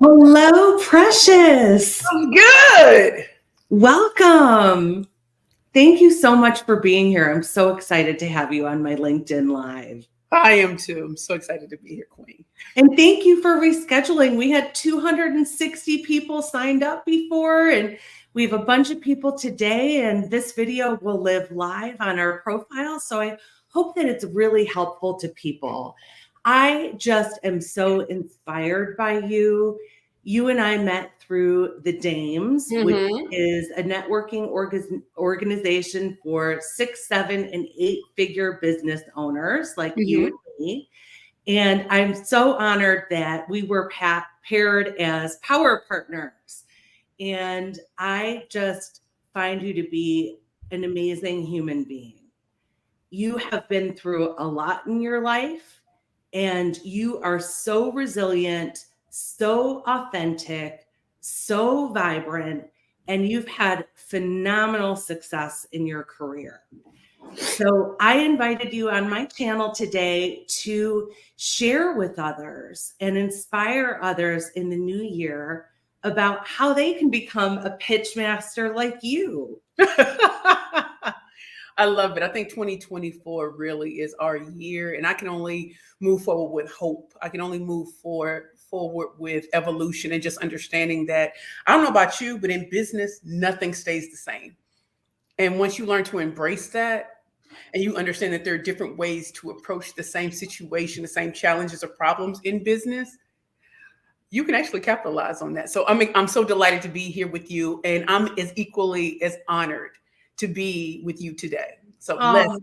Hello, Precious. I'm good. Welcome. Thank you so much for being here. I'm so excited to have you on my LinkedIn Live. I am too. I'm so excited to be here, Queen. And thank you for rescheduling. We had 260 people signed up before, and we have a bunch of people today, and this video will live live on our profile. So I hope that it's really helpful to people. I just am so inspired by you. You and I met through the Dames, which is a networking organization for 6, 7, and 8-figure business owners like you and me. And I'm so honored that we were paired as power partners. And I just find you to be an amazing human being. You have been through a lot in your life, and you are so resilient, so authentic, so vibrant, and you've had phenomenal success in your career. So I invited you on my channel today to share with others and inspire others in the new year about how they can become a pitch master like you. I love it. I think 2024 really is our year, and I can only move forward with hope. I can only move forward with evolution and just understanding that I don't know about you, but in business, nothing stays the same. And once you learn to embrace that, and you understand that there are different ways to approach the same situation, the same challenges or problems in business, you can actually capitalize on that. So I'm so delighted to be here with you, and I'm as equally as honored to be with you today. So let's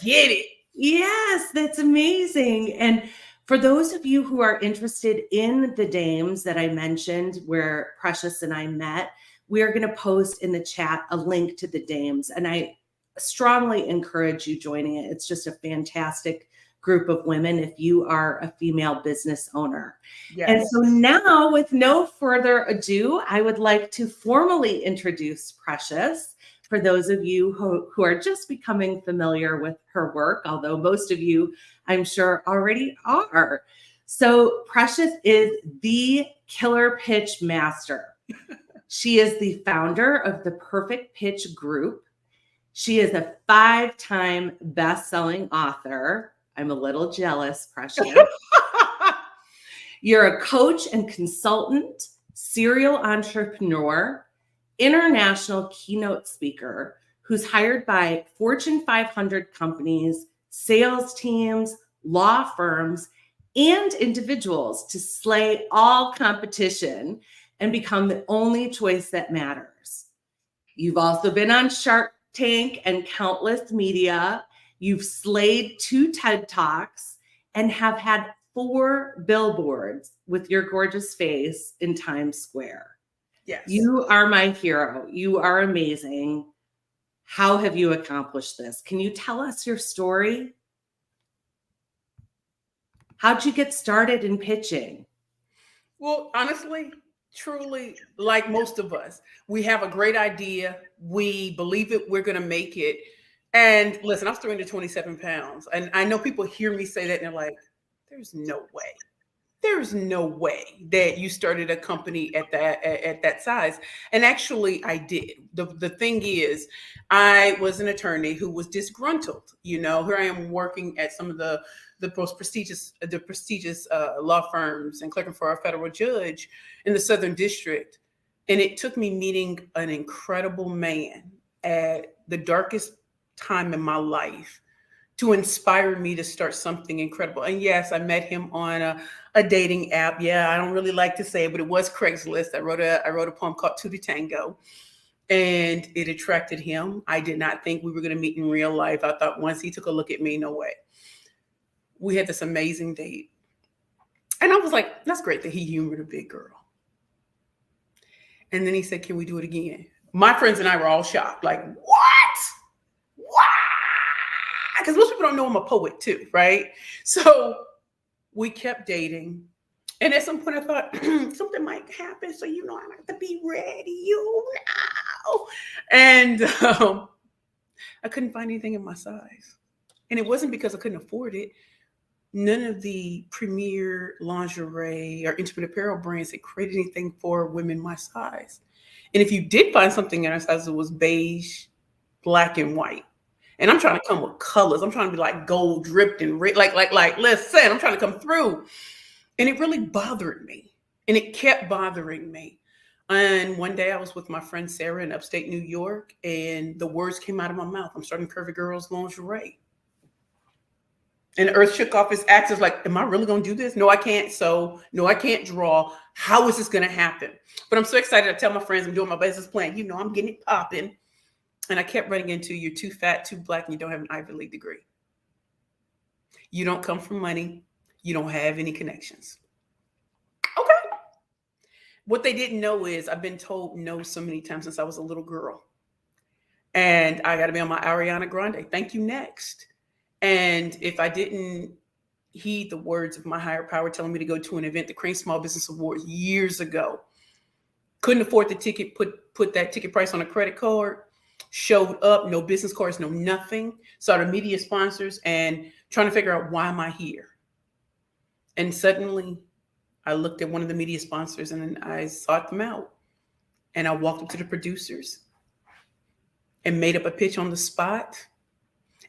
get it. Yes, that's amazing. And for those of you who are interested in the Dames that I mentioned, where Precious and I met, we are going to post in the chat a link to the Dames. And I strongly encourage you joining it. It's just a fantastic group of women if you are a female business owner. Yes. And so now, with no further ado, I would like to formally introduce Precious. For those of you who are just becoming familiar with her work, although most of you, I'm sure, already are. So Precious is the killer pitch master. She is the founder of the Perfect Pitch Group. She is a 5-time best-selling author. I'm a little jealous, Precious. You're a coach and consultant, serial entrepreneur, international keynote speaker who's hired by Fortune 500 companies, sales teams, law firms, and individuals to slay all competition and become the only choice that matters. You've also been on Shark Tank and countless media. You've slayed 2 TED Talks and have had 4 billboards with your gorgeous face in Times Square. Yes. You are my hero. You are amazing. How have you accomplished this? Can you tell us your story? How'd you get started in pitching? Well, honestly, truly, like most of us, we have a great idea. We believe it. We're going to make it. And listen, I'm 327 pounds. And I know people hear me say that and they're like, there's no way. There's no way that you started a company at that size. And actually I did. The thing is, I was an attorney who was disgruntled. You know, here I am working at some of the most prestigious law firms and clerking for a federal judge in the Southern District. And it took me meeting an incredible man at the darkest time in my life to inspire me to start something incredible. And yes, I met him on a dating app. Yeah, I don't really like to say it, but it was Craigslist. I wrote a poem called Two to Tango, and it attracted him. I did not think we were going to meet in real life. I thought once he took a look at me, no way. We had this amazing date. And I was like, that's great that he humored a big girl. And then he said, can we do it again? My friends and I were all shocked. Like, what? Because most people don't know I'm a poet too, right? So we kept dating. And at some point I thought something might happen. So, I have to be ready, And I couldn't find anything in my size. And it wasn't because I couldn't afford it. none of the premier lingerie or intimate apparel brands had created anything for women my size. And if you did find something in our size, it was beige, black, and white. And I'm trying to come with colors. I'm trying to be like gold dripped and red. Like, listen, I'm trying to come through. And it really bothered me. And it kept bothering me. And one day I was with my friend Sarah in upstate New York, and the words came out of my mouth. I'm starting Curvy Girls lingerie. And the earth shook off its axis like, am I really going to do this? No, I can't sew. No, I can't draw. How is this going to happen? But I'm so excited. I tell my friends I'm doing my business plan. You know, I'm getting it popping. And I kept running into, you're too fat, too black, and you don't have an Ivy League degree. You don't come from money. You don't have any connections. Okay. What they didn't know is I've been told no so many times since I was a little girl. And I got to be on my Ariana Grande. Thank you, next. And if I didn't heed the words of my higher power telling me to go to an event, the Crane Small Business Awards years ago, couldn't afford the ticket, put that ticket price on a credit card, showed up, no business cards, no nothing, saw the media sponsors and trying to figure out why am I here? And suddenly I looked at one of the media sponsors and I sought them out. And I walked up to the producers and made up a pitch on the spot.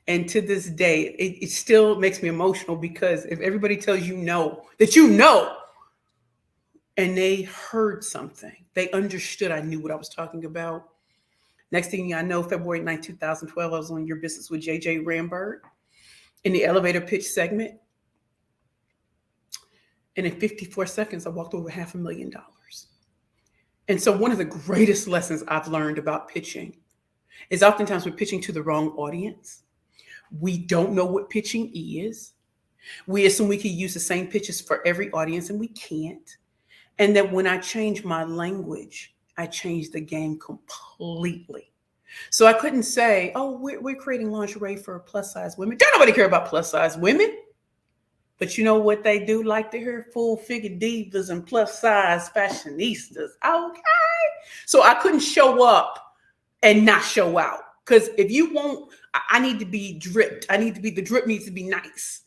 And to this day, it still makes me emotional because if everybody tells you no, that you know, and they heard something, they understood I knew what I was talking about. Next thing I know, February 9, 2012, I was on Your Business with JJ Rambert in the elevator pitch segment. And in 54 seconds, I walked over $500,000. And so one of the greatest lessons I've learned about pitching is oftentimes we're pitching to the wrong audience. We don't know what pitching is. We assume we can use the same pitches for every audience, and we can't. And that when I change my language, I change the game completely. So I couldn't say, oh, we're creating lingerie for plus size women. Don't nobody care about plus size women. But you know what they do like to hear? Full figure divas and plus size fashionistas. Okay. So I couldn't show up and not show out. Because if you won't, I need to be dripped. The drip needs to be nice.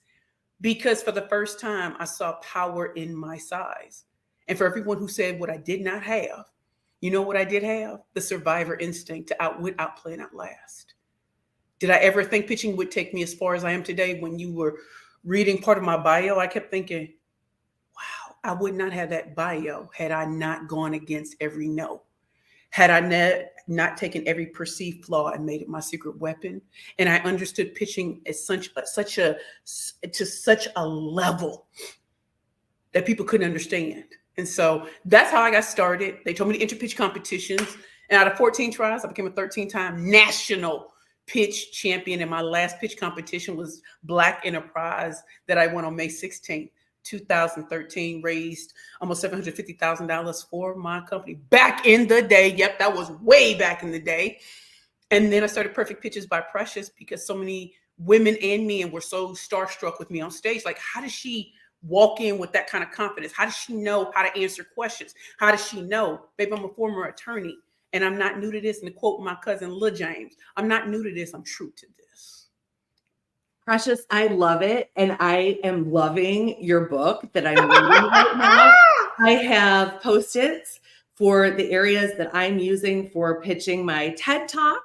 Because for the first time, I saw power in my size. And for everyone who said what I did not have, you know what I did have? The survivor instinct to outwit, outplay, and outlast. Did I ever think pitching would take me as far as I am today? When you were reading part of my bio, I kept thinking, wow, I would not have that bio had I not gone against every no. Had I not taken every perceived flaw and made it my secret weapon. And I understood pitching as to such a level that people couldn't understand. And so that's how I got started. They told me to enter pitch competitions. And out of 14 tries, I became a 13-time national pitch champion. And my last pitch competition was Black Enterprise that I won on May 16th, 2013, raised almost $750,000 for my company back in the day. Yep, that was way back in the day. And then I started Perfect Pitches by Precious because so many women and men were so starstruck with me on stage. Like, how does she walk in with that kind of confidence? How does she know how to answer questions? How does she know? Babe, I'm a former attorney and I'm not new to this. And to quote my cousin, Lil James, I'm not new to this. I'm true to this. Precious, I love it. And I am loving your book that I'm reading right now. I have Post-its for the areas that I'm using for pitching my TED Talk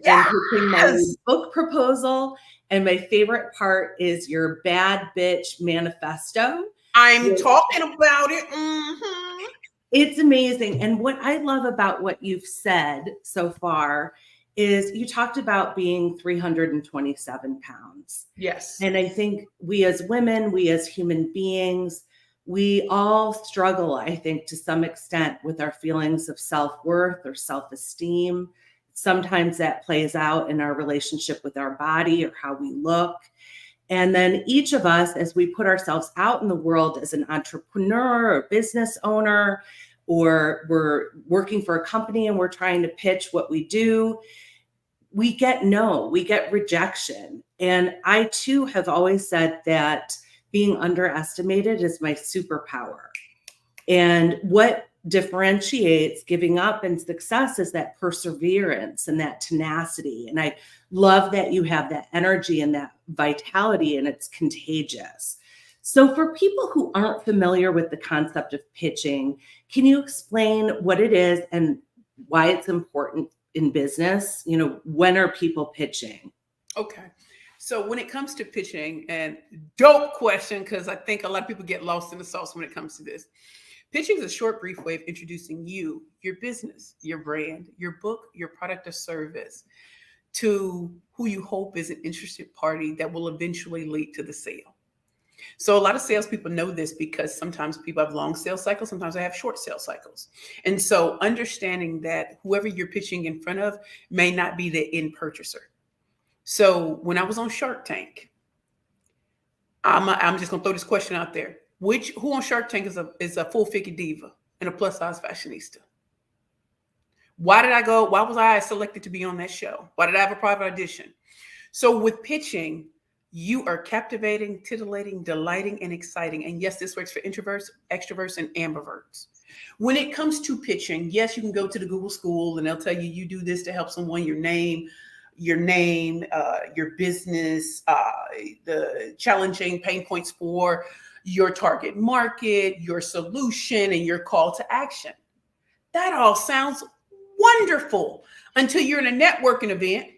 and pitching my book proposal. And my favorite part is your Bad Bitch Manifesto. I'm talking about it. Mm-hmm. It's amazing. And what I love about what you've said so far is you talked about being 327 pounds. Yes. And I think we as women, we as human beings, we all struggle, I think, to some extent with our feelings of self-worth or self-esteem. Sometimes that plays out in our relationship with our body or how we look. And then each of us, as we put ourselves out in the world as an entrepreneur or business owner, or we're working for a company and we're trying to pitch what we do, we get no, we get rejection. And I too have always said that being underestimated is my superpower. And what differentiates giving up and success is that perseverance and that tenacity. And I love that you have that energy and that vitality, and it's contagious. So for people who aren't familiar with the concept of pitching, can you explain what it is and why it's important in business? When are people pitching? Okay. So when it comes to pitching, and dope question, because I think a lot of people get lost in the sauce when it comes to this. Pitching is a short, brief way of introducing you, your business, your brand, your book, your product or service to who you hope is an interested party that will eventually lead to the sale. So a lot of salespeople know this because sometimes people have long sales cycles, sometimes they have short sales cycles. And so understanding that whoever you're pitching in front of may not be the end purchaser. So when I was on Shark Tank, I'm just gonna throw this question out there. Who on Shark Tank is a full figure diva and a plus size fashionista? Why did I go? Why was I selected to be on that show? Why did I have a private audition? So with pitching, you are captivating, titillating, delighting, and exciting. And yes, this works for introverts, extroverts, and ambiverts. When it comes to pitching, yes, you can go to the Google school and they'll tell you, you do this to help someone, your name, your business, the challenging pain points for your target market, your solution, and your call to action. That all sounds wonderful until you're in a networking event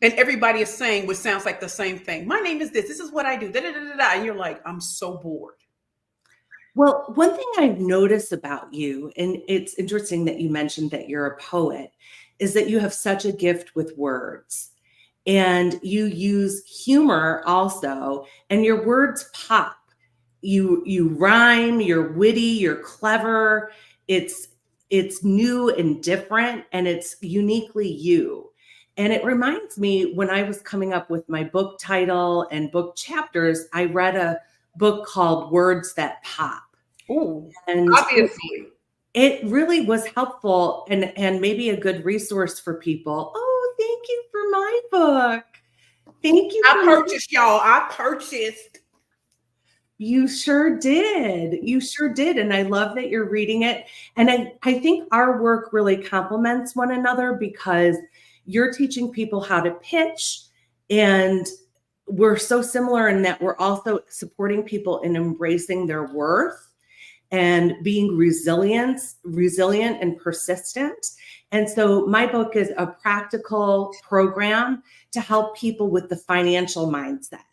and everybody is saying what sounds like the same thing. My name is this. This is what I do. Da, da, da, da, da. And you're like, I'm so bored. Well, one thing I've noticed about you, and it's interesting that you mentioned that you're a poet, is that you have such a gift with words. And you use humor also, and your words pop. You rhyme, you're witty, you're clever. It's new and different, and it's uniquely you. And it reminds me, when I was coming up with my book title and book chapters, I read a book called Words That Pop. Ooh, and obviously. It really was helpful and maybe a good resource for people. Oh, thank you for my book. Thank you. I purchased, y'all. I purchased. You sure did. You sure did. And I love that you're reading it. And I think our work really complements one another because you're teaching people how to pitch. And we're so similar in that we're also supporting people in embracing their worth and being resilient and persistent. And so my book is a practical program to help people with the financial mindset.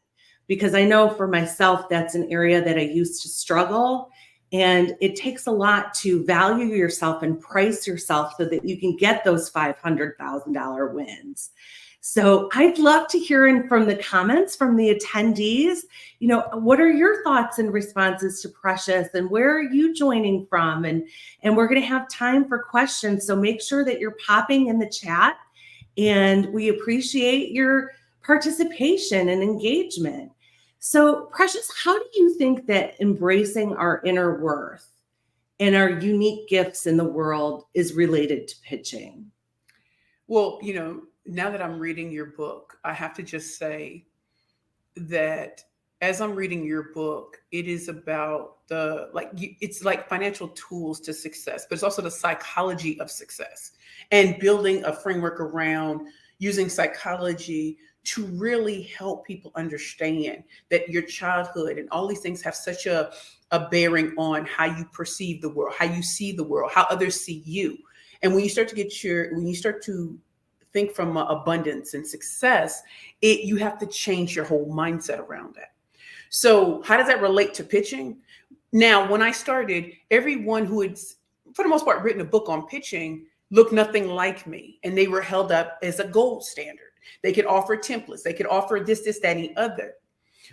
Because I know for myself, that's an area that I used to struggle. And it takes a lot to value yourself and price yourself so that you can get those $500,000 wins. So I'd love to hear from the comments from the attendees, what are your thoughts and responses to Precious, and where are you joining from? And we're going to have time for questions. So make sure that you're popping in the chat, and we appreciate your participation and engagement. So Precious, how do you think that embracing our inner worth and our unique gifts in the world is related to pitching? Well, now that I'm reading your book, I have to just say that as I'm reading your book, it is about it's like financial tools to success, but it's also the psychology of success and building a framework around using psychology to really help people understand that your childhood and all these things have such a bearing on how you perceive the world, how you see the world, how others see you. And when you start to think from abundance and success, you have to change your whole mindset around that. So how does that relate to pitching? Now, when I started, everyone who had, for the most part, written a book on pitching looked nothing like me. And they were held up as a gold standard. They could offer templates. They could offer this, that, and the other.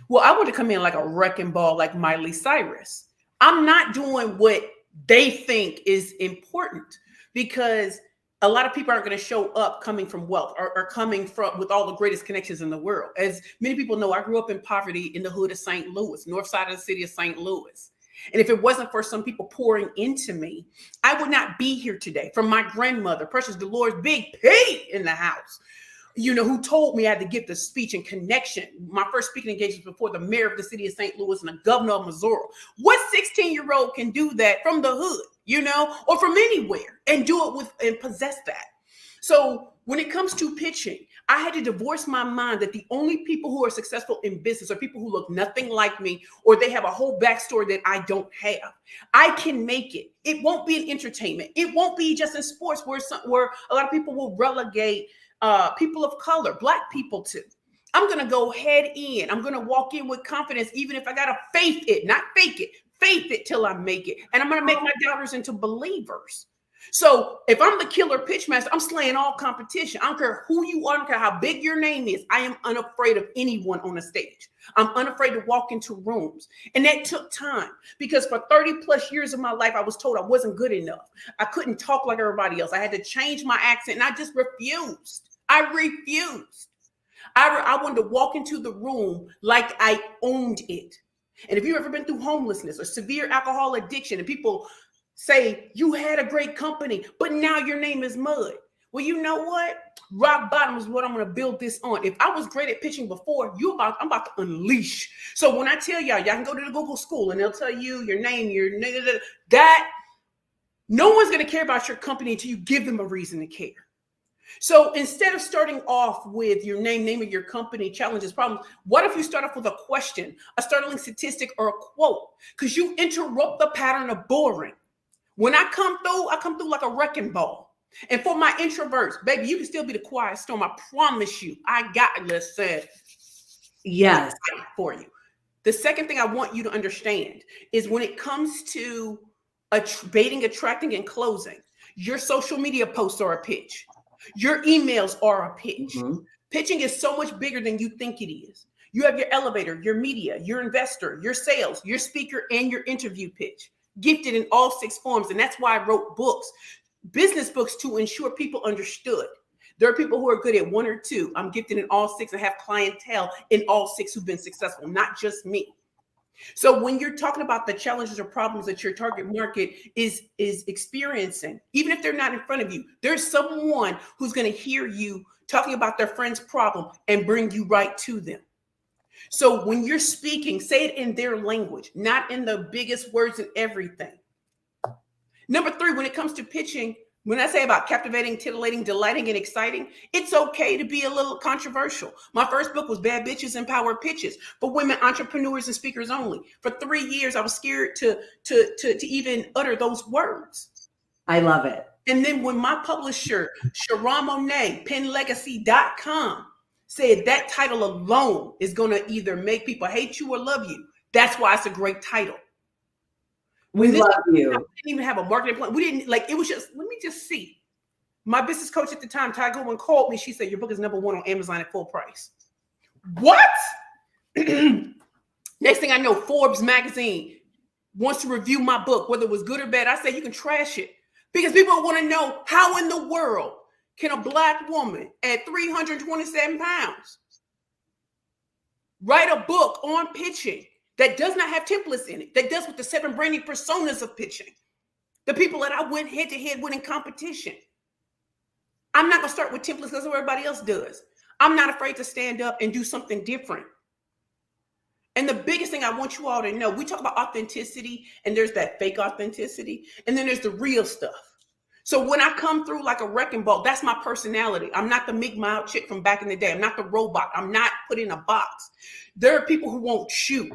Well, I want to come in like a wrecking ball, like Miley Cyrus. I'm not doing what they think is important because a lot of people aren't going to show up coming from wealth or coming from with all the greatest connections in the world. As many people know, I grew up in poverty in the hood of St. Louis, north side of the city of St. Louis. And if it wasn't for some people pouring into me, I would not be here today. From my grandmother, Precious Dolores, Big P in the house, who told me I had to give the speech and connection. My first speaking engagement before the mayor of the city of St. Louis and the governor of Missouri. What 16-year-old can do that from the hood, or from anywhere and do it and possess that? So when it comes to pitching, I had to divorce my mind that the only people who are successful in business are people who look nothing like me, or they have a whole backstory that I don't have. I can make it. It won't be in entertainment. It won't be just in sports where a lot of people will relegate people of color, Black people to. I'm going to go head in. I'm going to walk in with confidence, even if I got to faith it, not fake it, faith it till I make it. And I'm going to make my doubters into believers. So if I'm the killer pitch master, I'm slaying all competition. I don't care who you are. I don't care how big your name is. I am unafraid of anyone on the stage. I'm unafraid to walk into rooms. And that took time because for 30 plus years of my life, I was told I wasn't good enough. I couldn't talk like everybody else. I had to change my accent and I just refused. I refused. I wanted to walk into the room like I owned it. And if you've ever been through homelessness or severe alcohol addiction and people say you had a great company, but now your name is mud. Well, you know what? Rock bottom is what I'm going to build this on. If I was great at pitching before, I'm about to unleash. So when I tell y'all can go to the Google school and they'll tell you your name, that no one's going to care about your company until you give them a reason to care. So instead of starting off with your name of your company, challenges, problems, what if you start off with a question, a startling statistic, or a quote? Because you interrupt the pattern of boring. When I come through like a wrecking ball. And for my introverts, baby, you can still be the quiet storm. I promise you. I got, listen. Yes. For you. The second thing I want you to understand is when it comes to baiting, attracting, and closing, your social media posts are a pitch. Your emails are a pitch. Mm-hmm. Pitching is so much bigger than you think it is. You have your elevator, your media, your investor, your sales, your speaker, and your interview pitch. Gifted in all 6 forms. And that's why I wrote books, business books, to ensure people understood. There are people who are good at 1 or 2. I'm gifted in all 6 and have clientele in all 6 who've been successful, not just me. So when you're talking about the challenges or problems that your target market is experiencing, even if they're not in front of you, there's someone who's going to hear you talking about their friend's problem and bring you right to them. So when you're speaking, say it in their language, not in the biggest words and everything. Number 3, when it comes to pitching, when I say about captivating, titillating, delighting, and exciting, it's okay to be a little controversial. My first book was Bad Bitches and Power Pitches for women entrepreneurs and speakers only. For 3 years, I was scared to even utter those words. I love it. And then when my publisher, Sharon Monet, penlegacy.com, said that title alone is going to either make people hate you or love you. That's why it's a great title. We love you. We didn't even have a marketing plan. We didn't it was just, let me just see. My business coach at the time, Ty Goodwin, called me. She said, your book is #1 on Amazon at full price. What? Next thing I know, Forbes magazine wants to review my book, whether it was good or bad. I said, you can trash it because people want to know how in the world can a Black woman at 327 pounds write a book on pitching that does not have templates in it, that does with the 7 branding personas of pitching, the people that I went head to head with in competition. I'm not going to start with templates because everybody else does. I'm not afraid to stand up and do something different. And the biggest thing I want you all to know, we talk about authenticity, and there's that fake authenticity, and then there's the real stuff. So when I come through like a wrecking ball, that's my personality. I'm not the Meek Mild chick from back in the day. I'm not the robot. I'm not put in a box. There are people who won't shoot.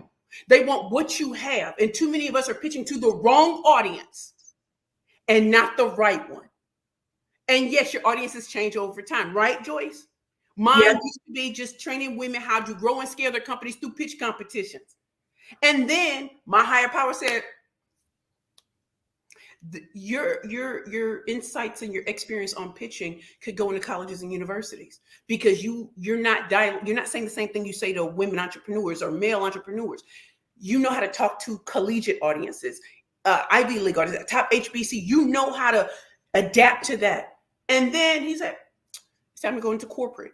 They want what you have. And too many of us are pitching to the wrong audience and not the right one. And yes, your audiences change over time, right, Joyce? Mine used to be just training women how to grow and scale their companies through pitch competitions. And then my higher power said, your insights and your experience on pitching could go into colleges and universities because you're not saying the same thing you say to women entrepreneurs or male entrepreneurs. You know how to talk to collegiate audiences, Ivy League audiences, top HBC. You know how to adapt to that. And then he said, it's time to go into corporate.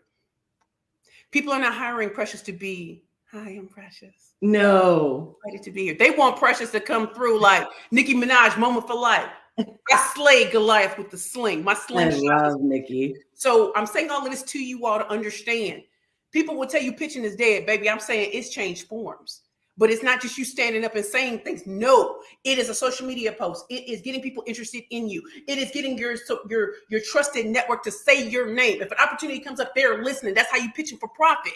People are not hiring Precious to be, hi, I'm Precious. No. Excited to be here. They want Precious to come through like Nicki Minaj, Moment for Life. I slayed Goliath with the sling. My sling. I love Nicki. So I'm saying all of this to you all to understand. People will tell you pitching is dead, baby. I'm saying it's changed forms. But it's not just you standing up and saying things. No, it is a social media post. It is getting people interested in you. It is getting your trusted network to say your name. If an opportunity comes up, they're listening. That's how you pitching for profit.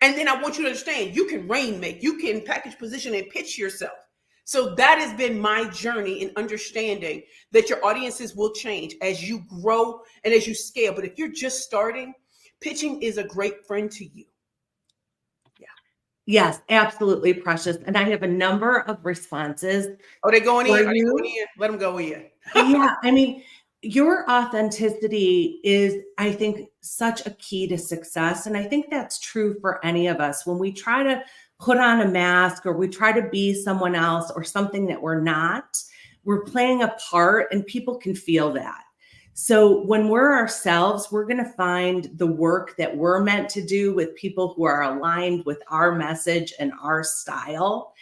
And then I want you to understand, you can rainmake, you can package, position, and pitch yourself. So that has been my journey in understanding that your audiences will change as you grow and as you scale. But if you're just starting, pitching is a great friend to you. Yes, absolutely, Precious. And I have a number of responses. Oh, they going in? For Are they you. going in? Let them go in. Yeah, I mean, your authenticity is, I think, such a key to success. And I think that's true for any of us. When we try to put on a mask or we try to be someone else or something that we're not, we're playing a part and people can feel that. So when we're ourselves, we're going to find the work that we're meant to do with people who are aligned with our message and our style.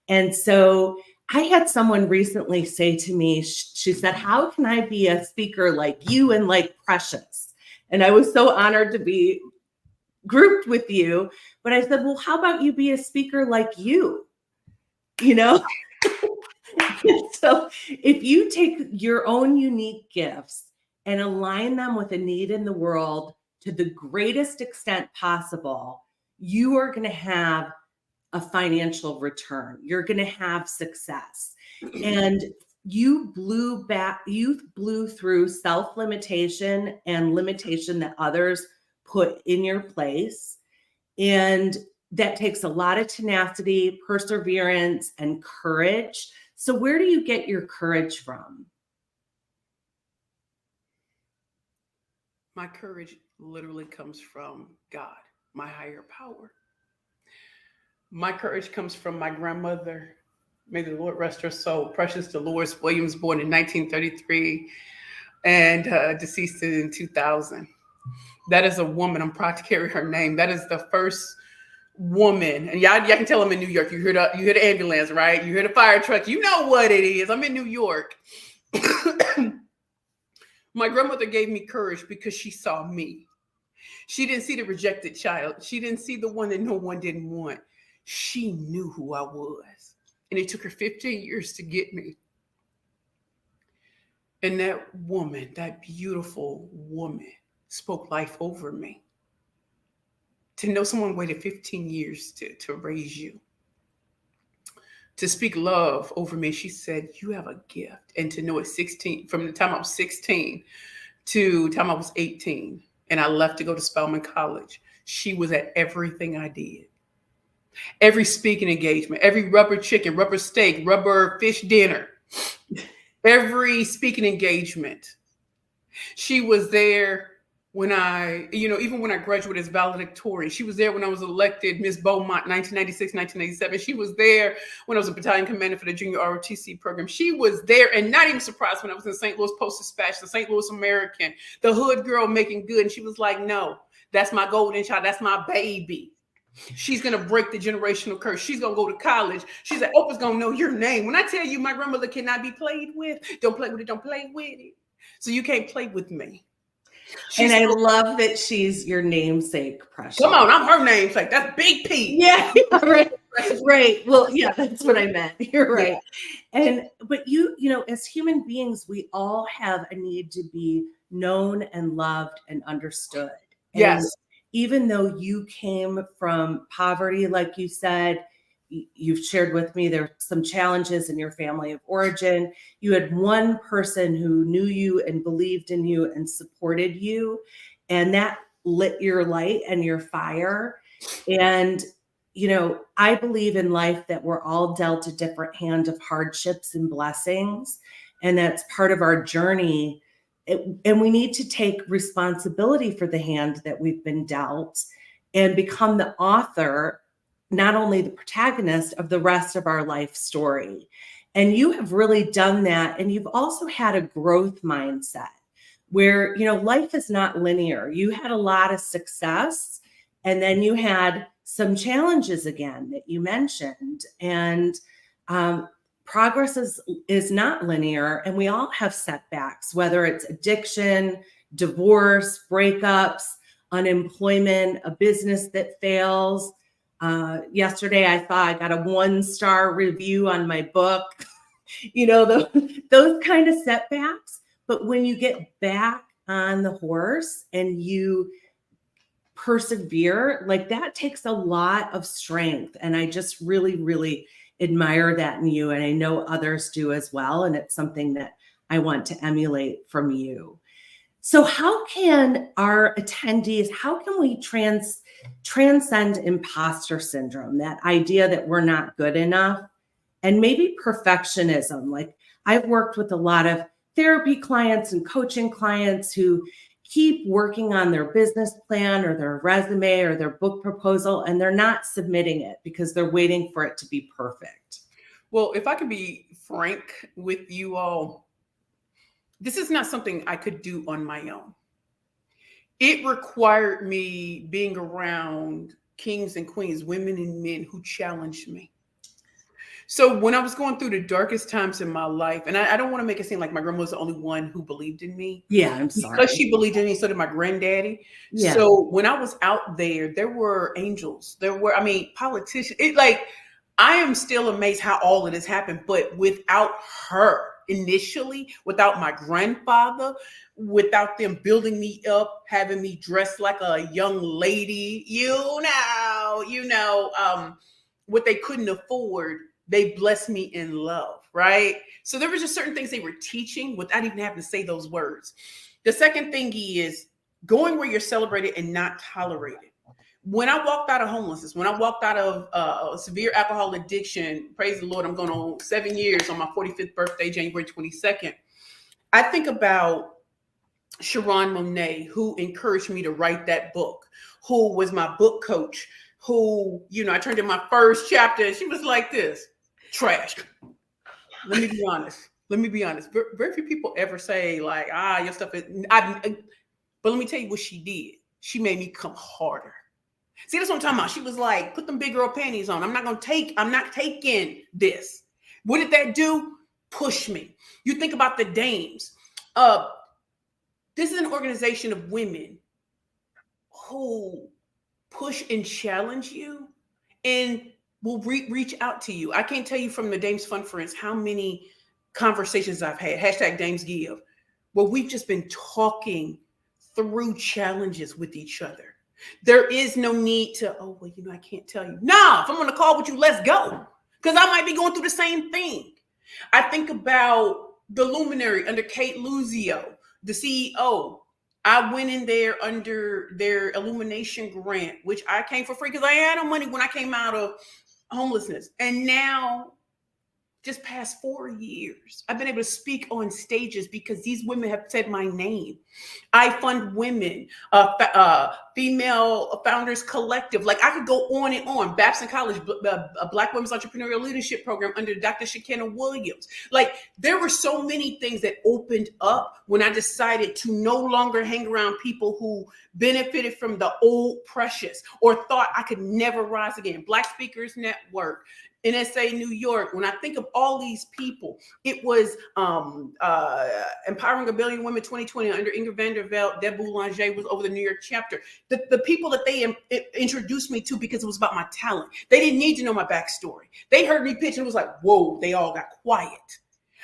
And so I had someone recently say to me, she said, how can I be a speaker like you and like Precious? And I was so honored to be grouped with you. But I said, well, how about you be a speaker like you? You know? So if you take your own unique gifts and align them with a need in the world to the greatest extent possible, you are going to have a financial return. You're going to have success. And you blew through self-limitation and limitation that others put in your place. And that takes a lot of tenacity, perseverance, and courage. So where do you get your courage from? My courage literally comes from God, my higher power. My courage comes from my grandmother. May the Lord rest her soul. Precious Dolores Williams, born in 1933 and deceased in 2000. That is a woman. I'm proud to carry her name. That is the first woman. And y'all can tell I'm in New York. You hear the ambulance, right? You hear the fire truck. You know what it is. I'm in New York. My grandmother gave me courage because she saw me. She didn't see the rejected child. She didn't see the one that no one didn't want. She knew who I was. And it took her 15 years to get me. And that woman, that beautiful woman, spoke life over me. To know someone waited 15 years to raise you. To speak love over me, she said, you have a gift. And to know at 16, from the time I was 16 to the time I was 18, and I left to go to Spelman College, she was at everything I did. Every speaking engagement, every rubber chicken, rubber steak, rubber fish dinner, every speaking engagement. She was there when even when I graduated as valedictorian. She was there when I was elected Miss Beaumont, 1996, 1997. She was there when I was a battalion commander for the junior ROTC program. She was there, and not even surprised when I was in St. Louis Post-Dispatch, the St. Louis American, the hood girl making good. And she was like, no, that's my golden child. That's my baby. She's going to break the generational curse. She's going to go to college. She's like, Oprah's going to know your name. When I tell you my grandmother cannot be played with, don't play with it, don't play with it. So you can't play with me. And I love that she's your namesake, Precious. Come on, I'm her namesake. That's Big P. Yeah, right. Right. Well, yeah, that's what I meant. You're right. Yeah. But you know, as human beings, we all have a need to be known and loved and understood. Yes. And even though you came from poverty, like you said, you've shared with me there are some challenges in your family of origin. You had one person who knew you and believed in you and supported you, and that lit your light and your fire. And you know, I believe in life that we're all dealt a different hand of hardships and blessings, and that's part of our journey. And we need to take responsibility for the hand that we've been dealt and become the author, not only the protagonist of the rest of our life story. And you have really done that. And you've also had a growth mindset where, you know, life is not linear. You had a lot of success, and then you had some challenges again that you mentioned. And progress is not linear, and we all have setbacks, whether it's addiction, divorce, breakups, unemployment, a business that fails. Yesterday, I saw I got a 1-star review on my book. Those kind of setbacks. But when you get back on the horse and you persevere, like that takes a lot of strength. And I just really, really admire that in you. And I know others do as well. And it's something that I want to emulate from you. So how can our attendees, how can we transcend imposter syndrome, that idea that we're not good enough, and maybe perfectionism? Like, I've worked with a lot of therapy clients and coaching clients who keep working on their business plan or their resume or their book proposal, and they're not submitting it because they're waiting for it to be perfect. Well, if I can be frank with you all, this is not something I could do on my own. It required me being around kings and queens, women and men who challenged me. So when I was going through the darkest times in my life, and I don't want to make it seem like my grandma was the only one who believed in me. Yeah, I'm sorry. Because she believed in me, so did my granddaddy. Yeah. So when I was out there were angels. Politicians. I am still amazed how all of this happened. But without her, initially, without my grandfather, without them building me up, having me dressed like a young lady, what they couldn't afford, they blessed me in love, right? So there were just certain things they were teaching without even having to say those words. The second thing is going where you're celebrated and not tolerated. When I walked out of homelessness, when I walked out of severe alcohol addiction, praise the Lord, I'm going on 7 years on my 45th birthday, January 22nd. I think about Sharon Monet, who encouraged me to write that book, who was my book coach, who, I turned in my first chapter and she was like this, trash. Let me be honest. Very few people ever say like, your stuff is, but let me tell you what she did. She made me come harder. See, that's what I'm talking about. She was like, put them big girl panties on. I'm not taking this. What did that do? Push me. You think about the dames. This is an organization of women who push and challenge you and will reach out to you. I can't tell you from the Dames Fun Friends how many conversations I've had, #DamesGive, where we've just been talking through challenges with each other. There is no need to, I can't tell you. Nah, if I'm on a call with you, let's go. Because I might be going through the same thing. I think about the luminary under Kate Luzio, the CEO. I went in there under their illumination grant, which I came for free because I had no money when I came out of homelessness. And now, just past 4 years, I've been able to speak on stages because these women have said my name. I fund women, female founders collective. Like, I could go on and on. Babson College, a Black Women's Entrepreneurial Leadership Program under Dr. Shekinah Williams. Like, there were so many things that opened up when I decided to no longer hang around people who benefited from the old precious or thought I could never rise again. Black Speakers Network, NSA New York. When I think of all these people, it was Empowering a Billion Women 2020 under Ingrid Vanderveld. Deb Boulanger was over the New York chapter. The people that they introduced me to because it was about my talent. They didn't need to know my backstory. They heard me pitch and it was like, whoa, they all got quiet.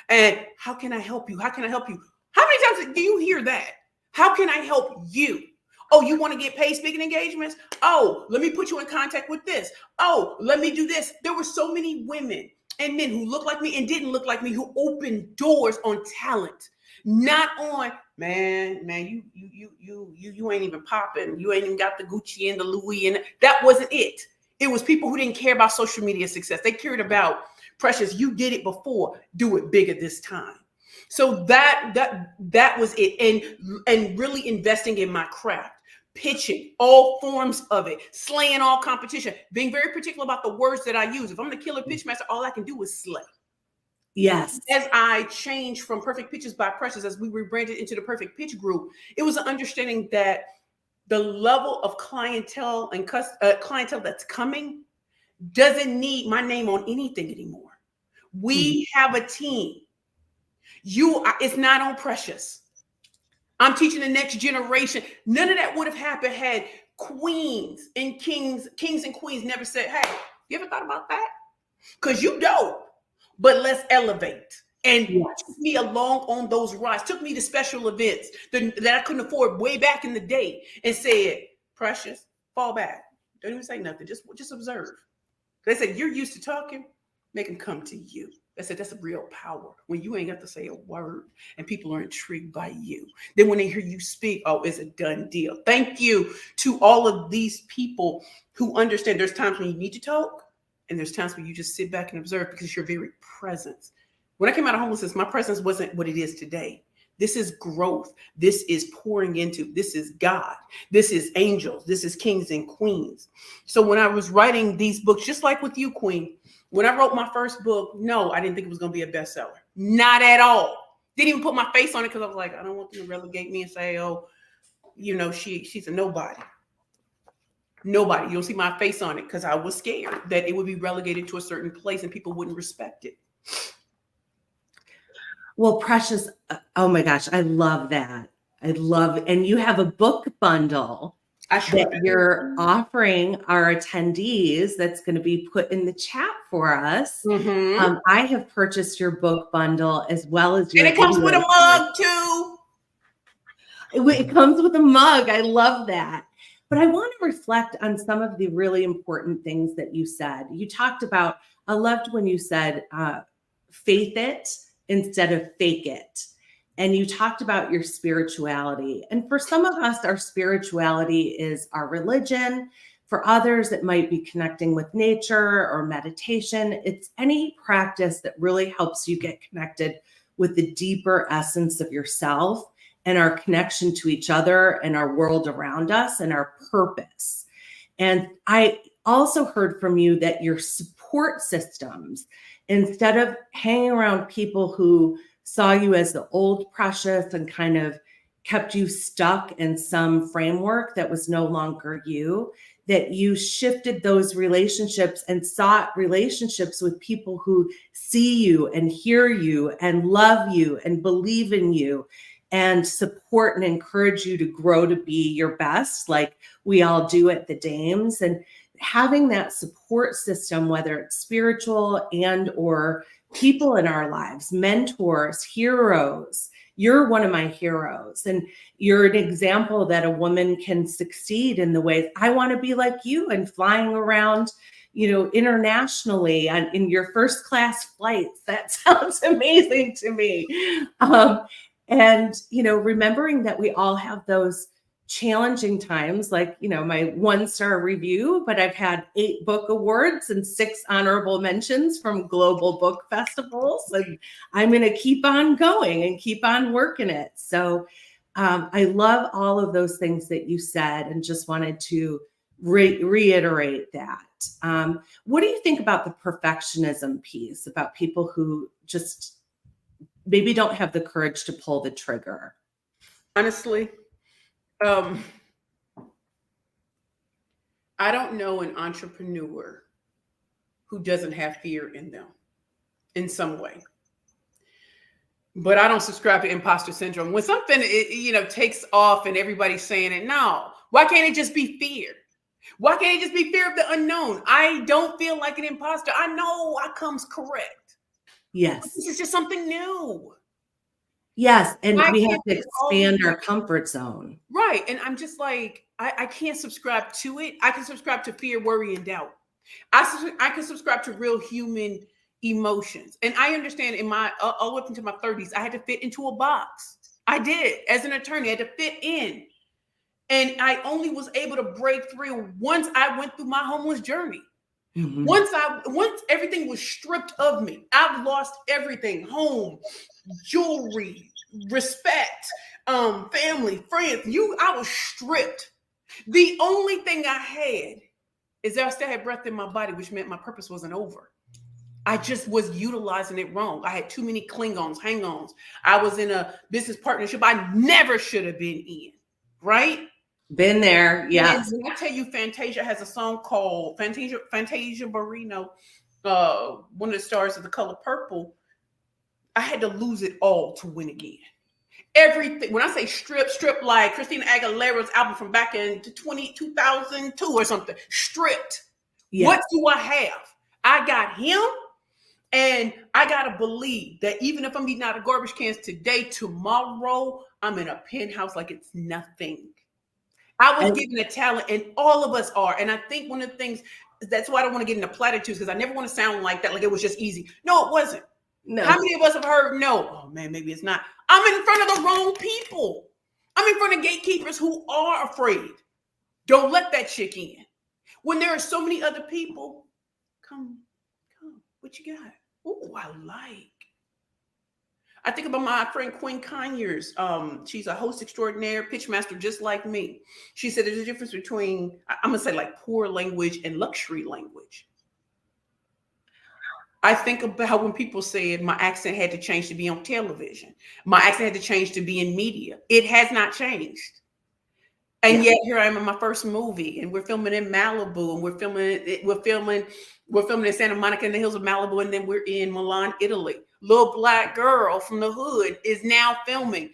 And how can I help you? How can I help you? How many times do you hear that? How can I help you? Oh, you want to get paid speaking engagements? Oh, let me put you in contact with this. Oh, let me do this. There were so many women and men who looked like me and didn't look like me who opened doors on talent, not on, man, you ain't even popping. You ain't even got the Gucci and the Louis, and that wasn't it. It was people who didn't care about social media success. They cared about, Precious, you did it before, do it bigger this time. So that was it. And really investing in my craft. Pitching, all forms of it, slaying all competition, being very particular about the words that I use. If I'm the killer pitch master, all I can do is slay. Yes. As I changed from Perfect Pitches by Precious, as we rebranded into the Perfect Pitch Group, it was an understanding that the level of clientele and clientele that's coming doesn't need my name on anything anymore. We have a team. It's not on Precious. I'm teaching the next generation. None of that would have happened had queens and kings and queens never said, hey, you ever thought about that? Because you dope, but let's elevate. And took me along on those rides, took me to special events that I couldn't afford way back in the day, and said, Precious, fall back. Don't even say nothing. Just observe. They said, you're used to talking, make them come to you. I said, that's a real power when you ain't got to say a word and people are intrigued by you. Then when they hear you speak, oh, it's a done deal. Thank you to all of these people who understand there's times when you need to talk and there's times when you just sit back and observe because your very presence. When I came out of homelessness, my presence wasn't what it is today. This is growth. This is pouring into. This is God. This is angels. This is kings and queens. So when I was writing these books, just like with you, Queen, when I wrote my first book, no, I didn't think it was going to be a bestseller. Not at all. Didn't even put my face on it because I was like, I don't want them to relegate me and say, oh, she's a nobody. Nobody. You'll see my face on it because I was scared that it would be relegated to a certain place and people wouldn't respect it. Well, Precious, oh my gosh, I love that. And you have a book bundle that you're offering our attendees that's going to be put in the chat for us. Mm-hmm. I have purchased your book bundle as well as your. And it comes with a mug too. It comes with a mug. I love that. But I want to reflect on some of the really important things that you said. You talked about, I loved when you said, faith it instead of fake it. And you talked about your spirituality. And for some of us, our spirituality is our religion. For others, it might be connecting with nature or meditation. It's any practice that really helps you get connected with the deeper essence of yourself and our connection to each other and our world around us and our purpose. And I also heard from you that your support systems, instead of hanging around people who saw you as the old Precious and kind of kept you stuck in some framework that was no longer you, that you shifted those relationships and sought relationships with people who see you and hear you and love you and believe in you and support and encourage you to grow to be your best, like we all do at the Dames. And having that support system, whether it's spiritual and or people in our lives, mentors, heroes. You're one of my heroes, and you're an example that a woman can succeed in the ways I want to be like you and flying around, internationally in your first class flights. That sounds amazing to me. And remembering that we all have those challenging times, like, my 1-star review, but I've had 8 book awards and 6 honorable mentions from global book festivals. And I'm going to keep on going and keep on working it. So I love all of those things that you said and just wanted to reiterate that. What do you think about the perfectionism piece, about people who just maybe don't have the courage to pull the trigger? Honestly, I don't know an entrepreneur who doesn't have fear in them in some way. But I don't subscribe to imposter syndrome. When something takes off and everybody's saying it, no. Why can't it just be fear? Why can't it just be fear of the unknown? I don't feel like an imposter. I know I comes correct. Yes. This is just something new. Yes, and we have to expand our comfort zone. Right, and I'm just like, I can't subscribe to it. I can subscribe to fear, worry, and doubt. I can subscribe to real human emotions. And I understand all up into my 30s, I had to fit into a box. I did. As an attorney, I had to fit in. And I only was able to break through once I went through my homeless journey. Mm-hmm. Once everything was stripped of me, I've lost everything: home, jewelry, respect, family, friends. I was stripped. The only thing I had is that I still had breath in my body, which meant my purpose wasn't over. I just was utilizing it wrong. I had too many Klingons, hang-ons. I was in a business partnership I never should have been in, right? Been there, yeah. And when I tell you, Fantasia has a song called Fantasia Barrino, one of the stars of The Color Purple. I had to lose it all to win again. Everything. When I say strip like Christina Aguilera's album from back in 2002 or something. Stripped. Yeah. What do I have? I got him, and I gotta believe that even if I'm eating out of garbage cans today, tomorrow I'm in a penthouse like it's nothing. I was given a talent, and all of us are. And I think one of the things, that's why I don't want to get into platitudes, because I never want to sound like that, like it was just easy. No, it wasn't. No. How many of us have heard no? Oh man, maybe it's not. I'm in front of the wrong people. I'm in front of gatekeepers who are afraid. Don't let that chick in. When there are so many other people, come, what you got? Oh, I like. I think about my friend Quinn Conyers. She's a host extraordinaire, pitchmaster, just like me. She said there's a difference between, I'm gonna say like poor language and luxury language. I think about when people said my accent had to change to be on television. My accent had to change to be in media. It has not changed. And yet here I am in my first movie, and we're filming in Malibu, and we're filming in Santa Monica in the hills of Malibu, and then we're in Milan, Italy. Little black girl from the hood is now filming.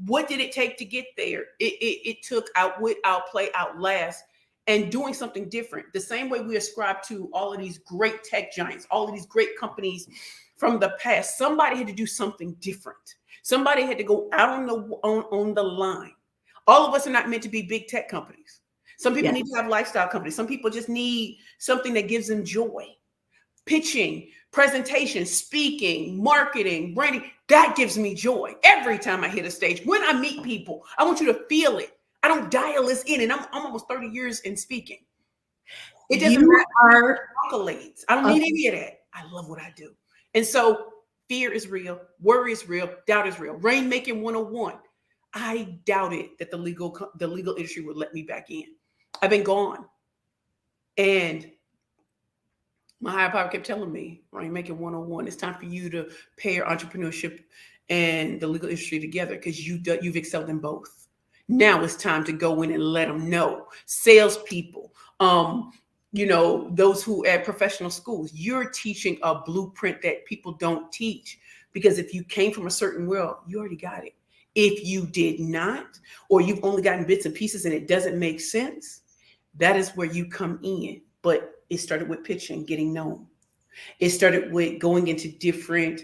What did it take to get there? It took outwit, outplay, outlast, and doing something different. The same way we ascribe to all of these great tech giants, all of these great companies from the past. Somebody had to do something different. Somebody had to go out on the line. All of us are not meant to be big tech companies. Some people need to have lifestyle companies. Some people just need something that gives them joy. Pitching, presentation, speaking, marketing, branding, that gives me joy every time I hit a stage. When I meet people, I want you to feel it. I don't dial this in, and I'm almost 30 years in speaking. It doesn't matter. Accolades. I don't need any of that. I love what I do. And so fear is real. Worry is real. Doubt is real. Rainmaking 101. I doubted that the legal industry would let me back in. I've been gone. And my higher power kept telling me, Rainmaking 101, it's time for you to pair entrepreneurship and the legal industry together, because you've excelled in both. Now it's time to go in and let them know. Salespeople, those who at professional schools, you're teaching a blueprint that people don't teach, because if you came from a certain world, you already got it. If you did not, or you've only gotten bits and pieces and it doesn't make sense, that is where you come in. But it started with pitching, getting known. It started with going into different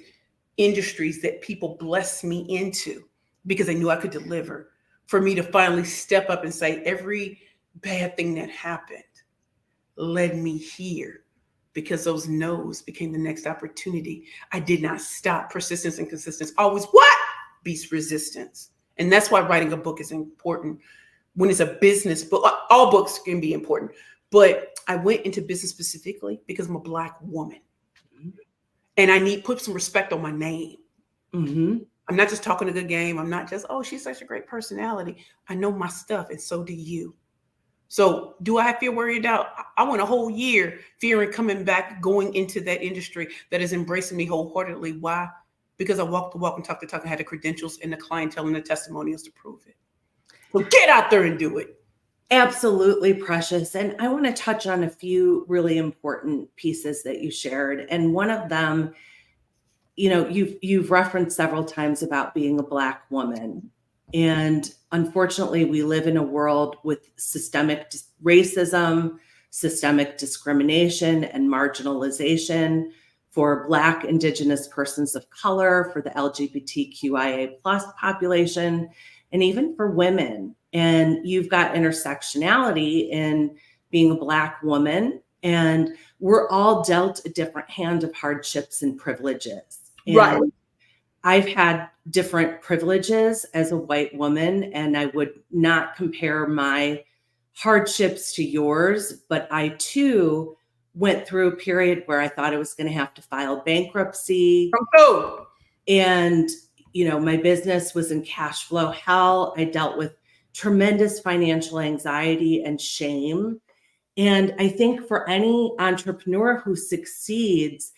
industries that people blessed me into because they knew I could deliver. For me to finally step up and say, every bad thing that happened led me here, because those no's became the next opportunity. I did not stop. Persistence and consistency always beats resistance. And that's why writing a book is important. When it's a business book, all books can be important, but I went into business specifically because I'm a Black woman. And I put some respect on my name. Mm-hmm. I'm not just talking a good game. I'm not just, oh, she's such a great personality. I know my stuff, and so do you. So do I have fear, worry, doubt? I went a whole year fearing coming back, going into that industry that is embracing me wholeheartedly. Why? Because I walked the walk and talked the talk. I had the credentials and the clientele and the testimonials to prove it. So get out there and do it. Absolutely, Precious. And I want to touch on a few really important pieces that you shared. And one of them, you've referenced several times about being a Black woman. And unfortunately, we live in a world with systemic racism, systemic discrimination, and marginalization for Black, Indigenous persons of color, for the LGBTQIA+ population, and even for women. And you've got intersectionality in being a Black woman, and we're all dealt a different hand of hardships and privileges. And right. I've had different privileges as a white woman, and I would not compare my hardships to yours, but I too went through a period where I thought I was going to have to file bankruptcy. Oh. And, my business was in cash flow hell. I dealt with tremendous financial anxiety and shame. And I think for any entrepreneur who succeeds,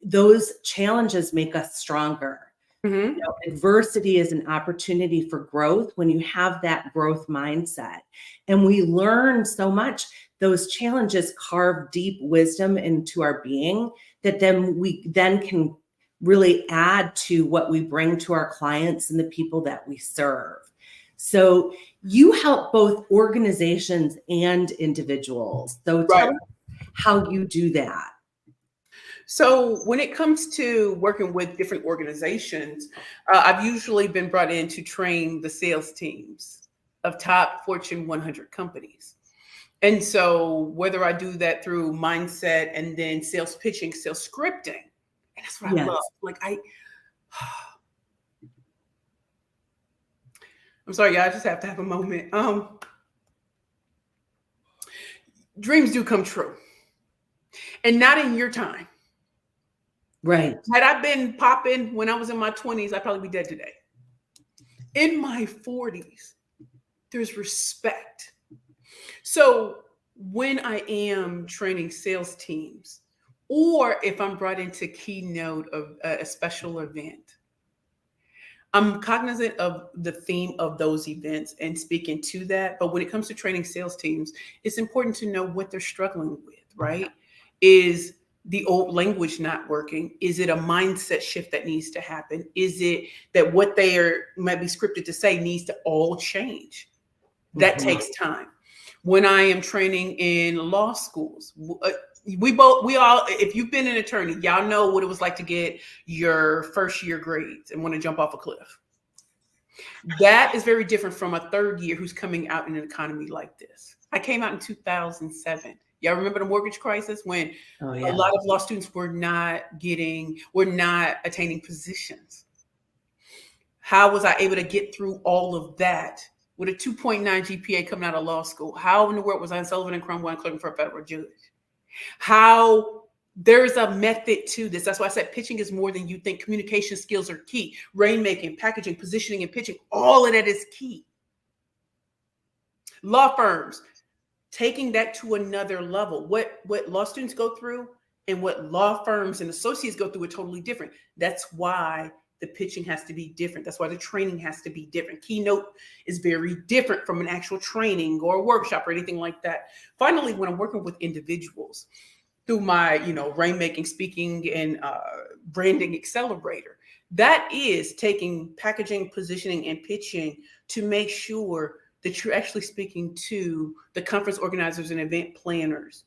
those challenges make us stronger. Mm-hmm. Adversity is an opportunity for growth when you have that growth mindset. And we learn so much. Those challenges carve deep wisdom into our being that then we can really add to what we bring to our clients and the people that we serve. So you help both organizations and individuals. So tell Right. us how you do that. So when it comes to working with different organizations, I've usually been brought in to train the sales teams of top Fortune 100 companies. And so whether I do that through mindset and then sales pitching, sales scripting, and that's what I love. Yes. Like I'm sorry, y'all, I just have to have a moment. Dreams do come true, and not in your time. Right. Had I been popping when I was in my 20s, I'd probably be dead today. In my 40s, there's respect. So when I am training sales teams, or if I'm brought into keynote of a special event, I'm cognizant of the theme of those events and speaking to that. But when it comes to training sales teams, it's important to know what they're struggling with, right? Is the old language not working? Is it a mindset shift that needs to happen? Is it that what they are might be scripted to say needs to all change? That takes time. When I am training in law schools, we all, if you've been an attorney, y'all know what it was like to get your first year grades and want to jump off a cliff. That is very different from a third year who's coming out in an economy like this. I came out in 2007. Y'all remember the mortgage crisis when a lot of law students were not attaining positions. How was I able to get through all of that with a 2.9 GPA coming out of law school? How in the world was I in Sullivan and Cromwell clerking for a federal judge? How there's a method to this. That's why I said pitching is more than you think. Communication skills are key. Rainmaking, packaging, positioning, and pitching, all of that is key. Law firms, taking that to another level. What law students go through and what law firms and associates go through are totally different. That's why the pitching has to be different. That's why the training has to be different. Keynote is very different from an actual training or a workshop or anything like that. Finally, when I'm working with individuals through my, rainmaking, speaking, and branding accelerator, that is taking packaging, positioning, and pitching to make sure that you're actually speaking to the conference organizers and event planners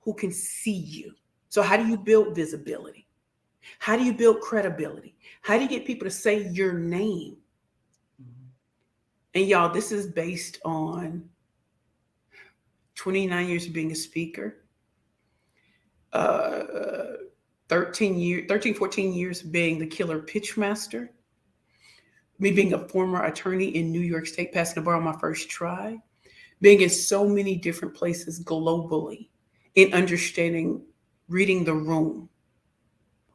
who can see you. So how do you build visibility? How do you build credibility? How do you get people to say your name? And y'all, this is based on 29 years of being a speaker, 14 years being the killer pitch master, me being a former attorney in New York State, passing the bar on my first try, being in so many different places globally, in understanding, reading the room.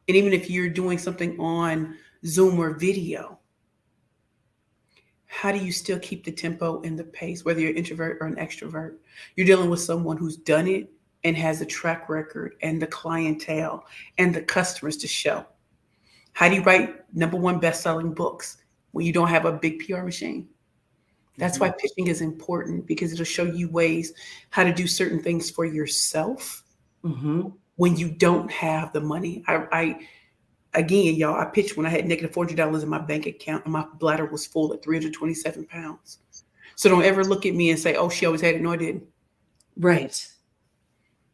And even if you're doing something on Zoom or video, how do you still keep the tempo and the pace, whether you're an introvert or an extrovert? You're dealing with someone who's done it and has a track record and the clientele and the customers to show. How do you write #1 best-selling books when you don't have a big PR machine? That's why pitching is important, because it'll show you ways how to do certain things for yourself when you don't have the money. Again, y'all, I pitched when I had negative $400 in my bank account and my bladder was full at 327 pounds. So don't ever look at me and say, oh, she always had it. No, I didn't. Right.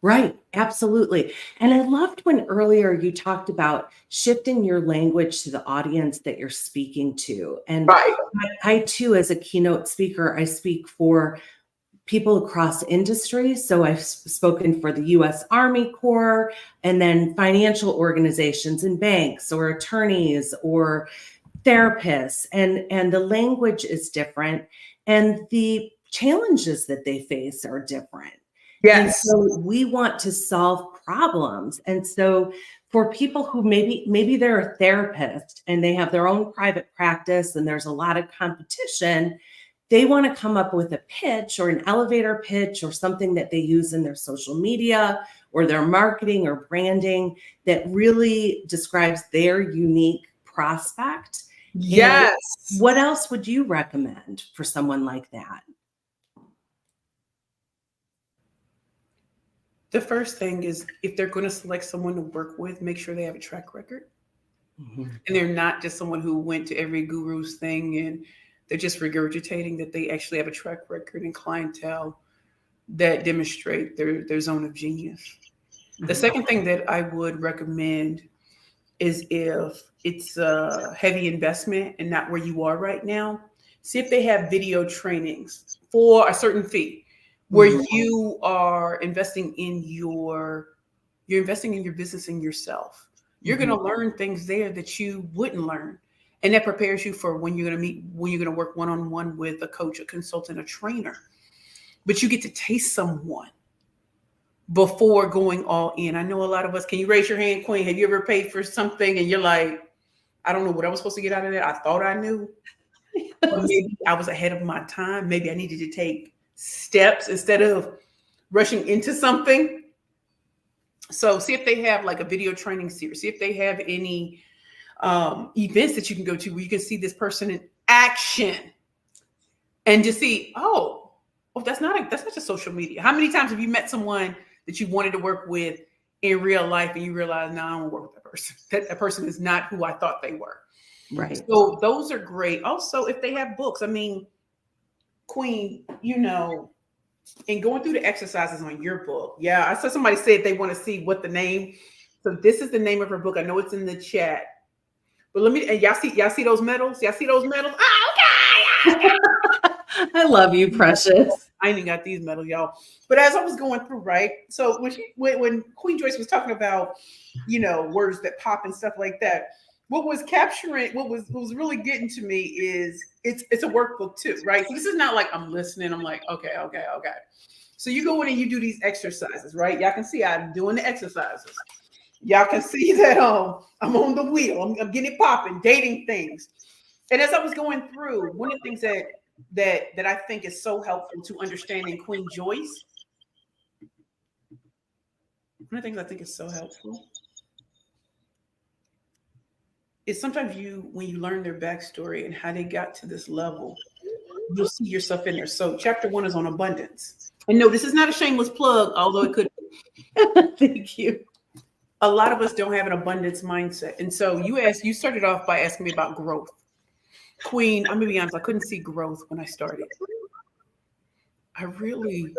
Right. Absolutely. And I loved when earlier you talked about shifting your language to the audience that you're speaking to. And I too, as a keynote speaker, I speak for people across industries. So I've spoken for the U.S. Army Corps, and then financial organizations and banks or attorneys or therapists. And the language is different. And the challenges that they face are different. Yes. And so we want to solve problems. And so for people who maybe they're a therapist and they have their own private practice and there's a lot of competition, they want to come up with a pitch or an elevator pitch or something that they use in their social media or their marketing or branding that really describes their unique prospect. Yes. And what else would you recommend for someone like that? The first thing is if they're going to select someone to work with, make sure they have a track record. And they're not just someone who went to every guru's thing and they're just regurgitating, that they actually have a track record and clientele that demonstrate their zone of genius. The second thing that I would recommend is if it's a heavy investment and not where you are right now, see if they have video trainings for a certain fee where you are investing in you're investing in your business and yourself. You're going to learn things there that you wouldn't learn. And that prepares you for when you're going to work one-on-one with a coach, a consultant, a trainer. But you get to taste someone before going all in. I know a lot of us, can you raise your hand, Queen? Have you ever paid for something and you're like, I don't know what I was supposed to get out of that. I thought I knew. Or maybe I was ahead of my time. Maybe I needed to take steps instead of rushing into something. So see if they have like a video training series. See if they have any events that you can go to where you can see this person in action and just see, oh, that's not just social media. How many times have you met someone that you wanted to work with in real life and you realize, no, I don't want to work with that person. That person is not who I thought they were. Right. So those are great. Also, if they have books, I mean, Queen, you know, and going through the exercises on your book. Yeah, I saw somebody said they want to see what the name. So this is the name of her book. I know it's in the chat. But and y'all see those medals? Y'all see those medals? Oh, okay. I love you, Precious. I ain't even got these medals, y'all. But as I was going through, right? So when Queen Joyce was talking about, you know, words that pop and stuff like that, what was really getting to me is it's a workbook too, right? So this is not like I'm listening. I'm like, okay. So you go in and you do these exercises, right? Y'all can see I'm doing the exercises. Y'all can see that I'm on the wheel. I'm getting it popping, dating things. And as I was going through, one of the things that I think is so helpful to understanding Queen Joyce, one of the things I think is so helpful is sometimes when you learn their backstory and how they got to this level, you'll see yourself in there. So chapter 1 is on abundance. And no, this is not a shameless plug, although it could be. Thank you. A lot of us don't have an abundance mindset. And so you started off by asking me about growth. Queen, I'm gonna be honest, I couldn't see growth when I started. I really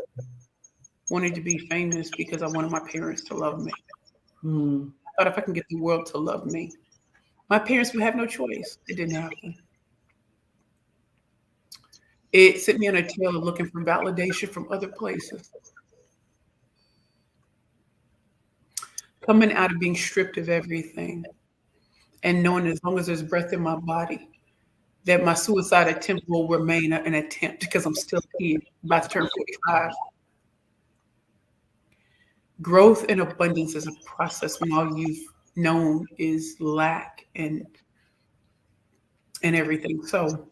wanted to be famous because I wanted my parents to love me. I thought if I can get the world to love me, my parents would have no choice. It didn't happen. It sent me on a tail of looking for validation from other places. Coming out of being stripped of everything and knowing as long as there's breath in my body, that my suicide attempt will remain an attempt because I'm still here, about to turn 45. Growth and abundance is a process when all you've known is lack and everything. So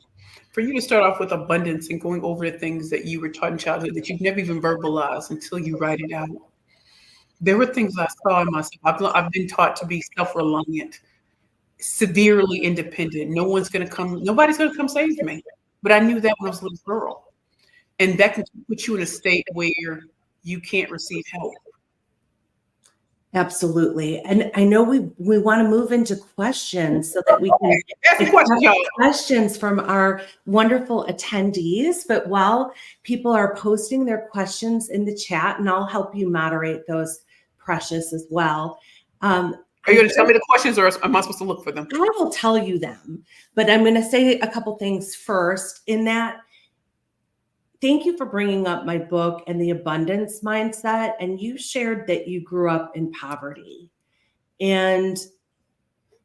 for you to start off with abundance and going over the things that you were taught in childhood that you've never even verbalized until you write it out. There were things I saw in myself. I've been taught to be self-reliant, severely independent. Nobody's going to come save me. But I knew that when I was a little girl. And that can put you in a state where you can't receive help. Absolutely. And I know we want to move into questions so that we can ask questions from our wonderful attendees. But while people are posting their questions in the chat, and I'll help you moderate those, Precious, as well. Are you going to tell me the questions or am I supposed to look for them? I will tell you them, but I'm going to say a couple things first in that. Thank you for bringing up my book and the abundance mindset. And you shared that you grew up in poverty. And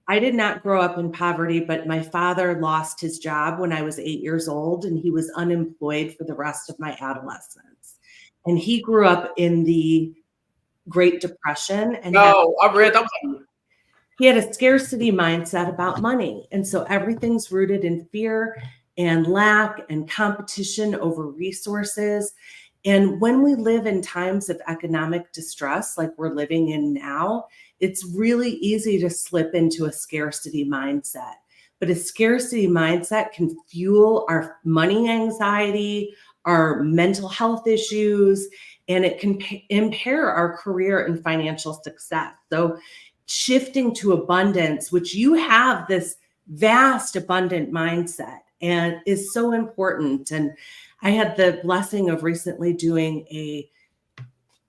I did not grow up in poverty, but my father lost his job when I was 8 years old, and he was unemployed for the rest of my adolescence. And he grew up in the Great Depression. And I read that. He had a scarcity mindset about money. And so everything's rooted in fear and lack and competition over resources. And when we live in times of economic distress, like we're living in now, it's really easy to slip into a scarcity mindset. But a scarcity mindset can fuel our money anxiety, our mental health issues. and it can impair our career and financial success. So shifting to abundance, which you have this vast, abundant mindset, and is so important. And I had the blessing of recently doing a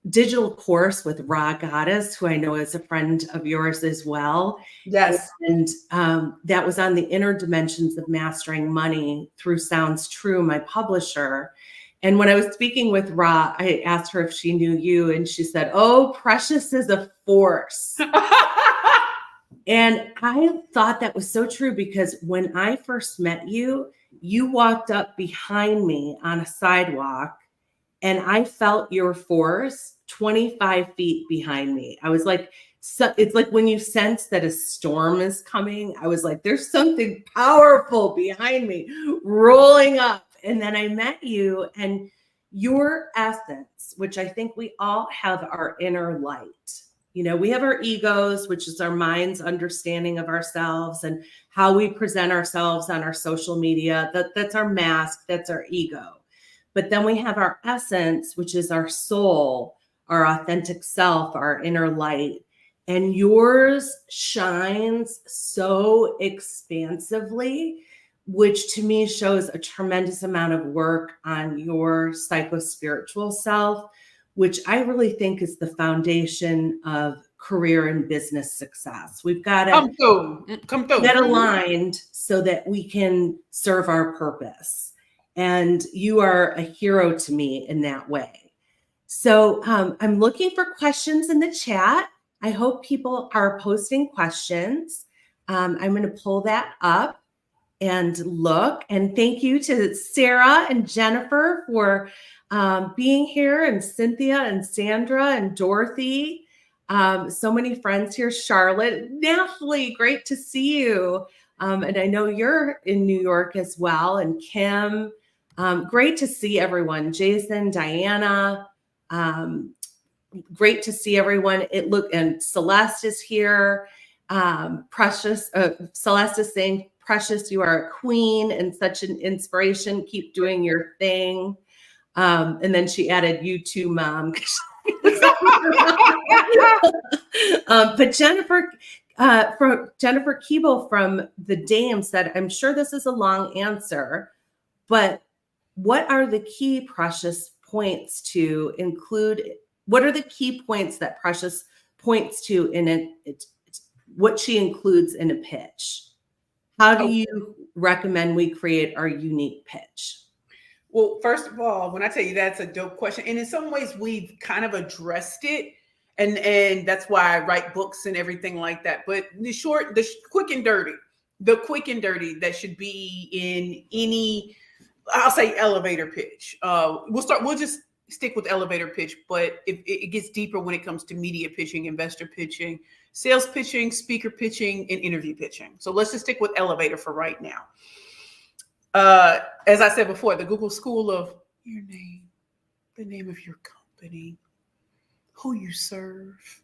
digital course with Ra Goddess, who I know is a friend of yours as well. Yes. And that was on the inner dimensions of mastering money through Sounds True, my publisher. And when I was speaking with Ra, I asked her if she knew you, and she said, "Oh, Precious is a force." And I thought that was so true, because when I first met you, you walked up behind me on a sidewalk and I felt your force 25 feet behind me. I was like, so it's like when you sense that a storm is coming, I was like, there's something powerful behind me rolling up. And then I met you, and your essence, which I think we all have, our inner light. You know, we have our egos, which is our mind's understanding of ourselves and how we present ourselves on our social media. That's our mask, that's our ego. But then we have our essence, which is our soul, our authentic self, our inner light. And yours shines so expansively, which to me shows a tremendous amount of work on your psycho-spiritual self, which I really think is the foundation of career and business success. We've got to get aligned so that we can serve our purpose. And you are a hero to me in that way. So I'm looking for questions in the chat. I hope people are posting questions. I'm going to pull that up and look. And thank you to Sarah and Jennifer for being here, and Cynthia and Sandra and Dorothy. So many friends here. Charlotte, Natalie, great to see you. And I know you're in New York as well. And Kim, great to see everyone. Jason, Diana, great to see everyone. And Celeste is here. Precious, Celeste is saying, "Precious, you are a queen and such an inspiration. Keep doing your thing." And then she added, "You too, Mom." But Jennifer Keeble from the Dame said, "I'm sure this is a long answer, but what are the key Precious points to include? What are the key points that Precious points to in it? What she includes in a pitch? How do you recommend we create our unique pitch?" Well, first of all, when I tell you that's a dope question, and in some ways we've kind of addressed it, and that's why I write books and everything like that. But the quick and dirty that should be in any, I'll say, elevator pitch. We'll just stick with elevator pitch, but it gets deeper when it comes to media pitching, investor pitching, sales pitching, speaker pitching, and interview pitching. So let's just stick with elevator for right now. As I said before, the Google School of your name, the name of your company, who you serve,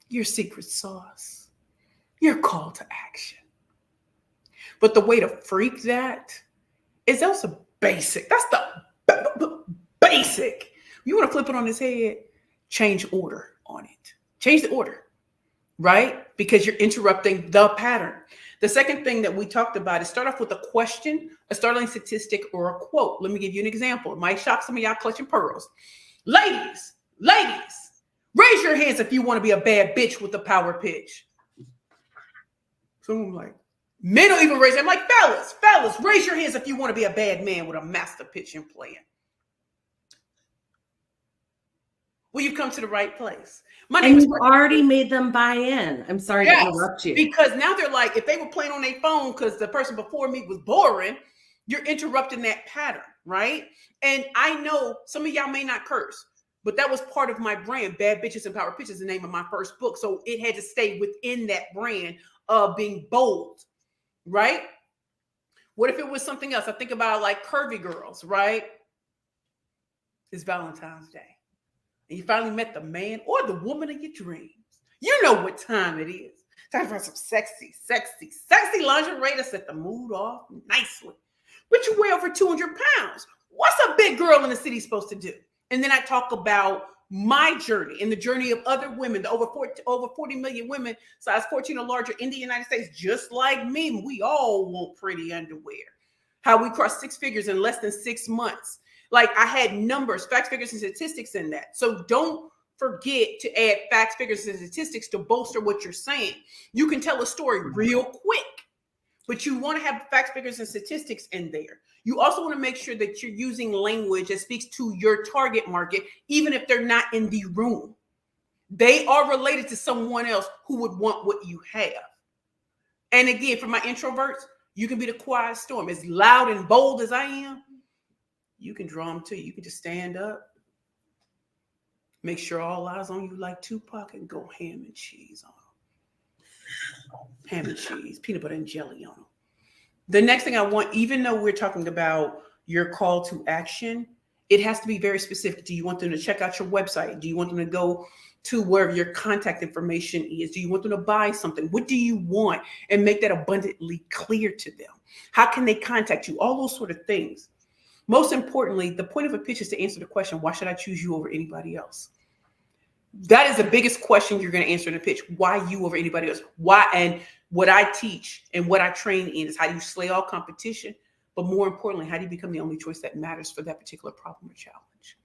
your secret sauce, your call to action. But the way to freak that is also basic. That's the basic. You want to flip it on its head, change order on it. Change the order, right? Because you're interrupting the pattern. The second thing that we talked about is start off with a question, a startling statistic, or a quote. Let me give you an example. It might shock some of y'all clutching pearls. Ladies, raise your hands if you want to be a bad bitch with a power pitch. So I'm like, men don't even raise their hand. I'm like, fellas, raise your hands if you want to be a bad man with a master pitching plan. Well, you've come to the right place. And you've already made them buy in. I'm sorry to interrupt you. Because now they're like, if they were playing on their phone because the person before me was boring, you're interrupting that pattern, right? And I know some of y'all may not curse, but that was part of my brand. Bad Bitches and Power Pitches is the name of my first book. So it had to stay within that brand of being bold, right? What if it was something else? I think about like curvy girls, right? It's Valentine's Day. And you finally met the man or the woman of your dreams. You know what time it is. Time for some sexy lingerie to set the mood off nicely. But you weigh over 200 pounds. What's a big girl in the city supposed to do? And then I talk about my journey and the journey of other women, the over 40 million women, size 14 or larger in the United States, just like me. We all want pretty underwear. How we crossed 6 figures in less than 6 months. Like, I had numbers, facts, figures, and statistics in that. So don't forget to add facts, figures, and statistics to bolster what you're saying. You can tell a story real quick, but you want to have facts, figures, and statistics in there. You also want to make sure that you're using language that speaks to your target market, even if they're not in the room. They are related to someone else who would want what you have. And again, for my introverts, you can be the quiet storm. As loud and bold as I am, you can draw them to you. You can just stand up, make sure all eyes on you like Tupac, and go ham and cheese on them. Ham and cheese, peanut butter and jelly on them. The next thing I want, even though we're talking about your call to action, it has to be very specific. Do you want them to check out your website? Do you want them to go to wherever your contact information is? Do you want them to buy something? What do you want? And make that abundantly clear to them. How can they contact you? All those sort of things. Most importantly, the point of a pitch is to answer the question, why should I choose you over anybody else? That is the biggest question you're going to answer in a pitch. Why you over anybody else? Why? And what I teach and what I train in is how do you slay all competition, but more importantly, how do you become the only choice that matters for that particular problem or challenge?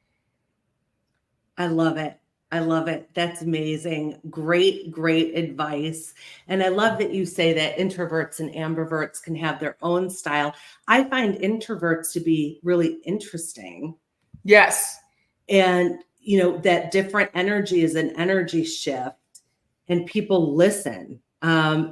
I love it. I love it. That's amazing. Great, great advice. And I love that you say that introverts and ambiverts can have their own style. I find introverts to be really interesting. Yes. And, that different energy is an energy shift and people listen.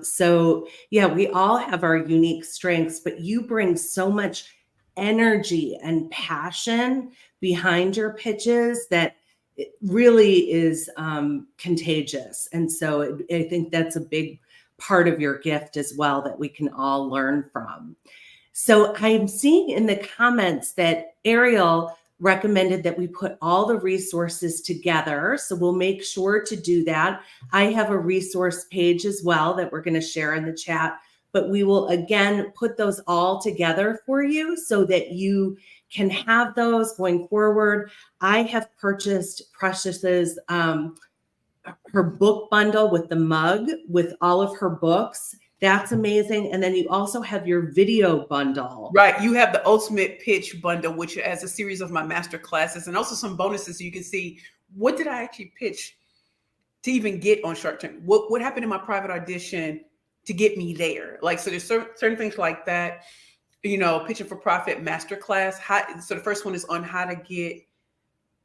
So yeah, we all have our unique strengths, but you bring so much energy and passion behind your pitches that it really is contagious. And so I think that's a big part of your gift as well that we can all learn from. So I'm seeing in the comments that Ariel recommended that we put all the resources together. So we'll make sure to do that. I have a resource page as well that we're going to share in the chat, but we will again put those all together for you so that you can have those going forward. I have purchased Precious's her book bundle with the mug with all of her books. That's amazing. And then you also have your video bundle. Right. You have the ultimate pitch bundle, which has a series of my master classes and also some bonuses so you can see what did I actually pitch to even get on Shark Tank? What happened in my private audition to get me there? Like, so there's certain things like that, pitching for profit masterclass. So the first one is on how to get,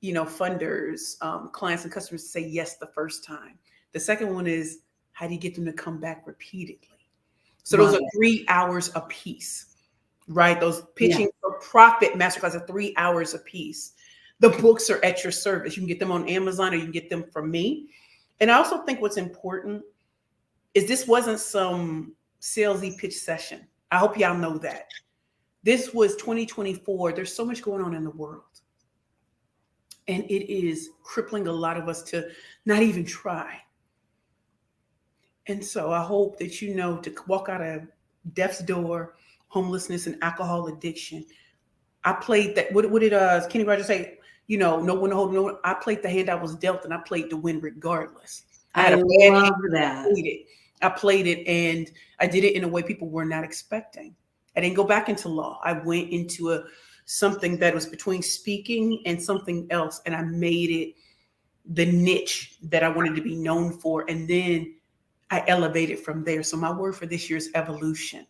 funders, clients and customers to say yes the first time. The second one is how do you get them to come back repeatedly? So those are 3 hours a piece, right? Those pitching for profit masterclass are 3 hours a piece. The books are at your service. You can get them on Amazon or you can get them from me. And I also think what's important is this wasn't some salesy pitch session. I hope y'all know that. This was 2024. There's so much going on in the world. And it is crippling a lot of us to not even try. And so I hope that to walk out of death's door, homelessness and alcohol addiction. I played that. What did Kenny Rogers say? No one to hold no one. I played the hand I was dealt and I played to win regardless. I love that. I played it and I did it in a way people were not expecting. I didn't go back into law. I went into something that was between speaking and something else. And I made it the niche that I wanted to be known for. And then I elevated from there. So my word for this year is evolution.